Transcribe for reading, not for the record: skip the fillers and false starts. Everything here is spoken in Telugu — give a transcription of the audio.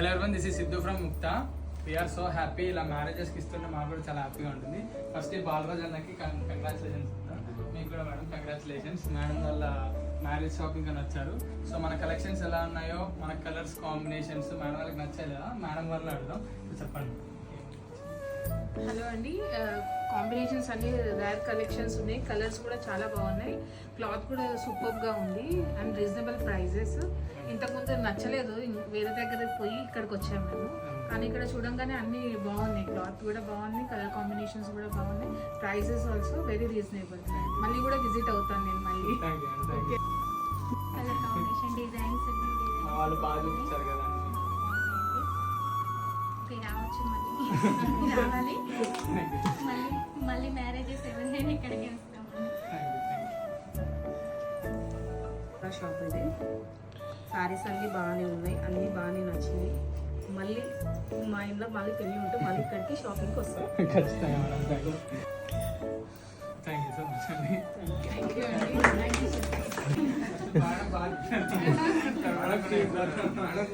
Hello everyone, this is Siddhu from Mukta. We are so happy. ఇలా మ్యారేజెస్కి ఇస్తుంటే మాకు కూడా చాలా హ్యాపీగా ఉంటుంది. ఫస్ట్ ఈ బాలరాజ్ అన్నకి కంగ్రాచులేషన్స్. మీకు కూడా మేడం కంగ్రాచులేషన్స్. మేడం వాళ్ళ మ్యారేజ్ షాపింగ్ అని వచ్చారు. సో మన కలెక్షన్స్ ఎలా ఉన్నాయో, మన కలర్స్ కాంబినేషన్స్ మేడం వాళ్ళకి నచ్చాయి కదా, మేడం వాళ్ళు అడుగుదాం. చెప్పండి. హలో అండి, కాంబినేషన్స్ అన్ని రేర్ కలెక్షన్స్ ఉన్నాయి. కలర్స్ కూడా చాలా బాగున్నాయి. క్లాత్ కూడా సూపర్గా ఉంది అండ్ రీజనబుల్ ప్రైజెస్. ఇంతకుముందు నచ్చలేదు, వేరే దగ్గరికి పోయి ఇక్కడికి వచ్చాము మేము. కానీ ఇక్కడ చూడంగానే అన్ని బాగున్నాయి. క్లాత్ కూడా బాగుంది, కలర్ కాంబినేషన్స్ కూడా బాగున్నాయి. Prices also very reasonable. మళ్ళీ కూడా విజిట్ అవుతాను నేను మళ్ళీ. కలర్ కాంబినేషన్ డిజైన్స్ వాళ్ళు బాగా చూపించారు కదా. రావచ్చు మళ్ళీ రావాలి. మళ్ళీ మ్యారేజెస్ ఎవరైనా ఇక్కడికి వస్తాము. షాప్ ఇది. శారీస్ అన్నీ బాగానే ఉన్నాయి, అన్నీ బాగానే నచ్చినాయి. మళ్ళీ మా ఇంట్లో మళ్ళీ పెళ్ళి ఉంటే మళ్ళీ ఇక్కడికి షాపింగ్కి వస్తాం. ఖచ్చితంగా madam. Thank you so much అండి. థ్యాంక్ యూ అండి. మేడం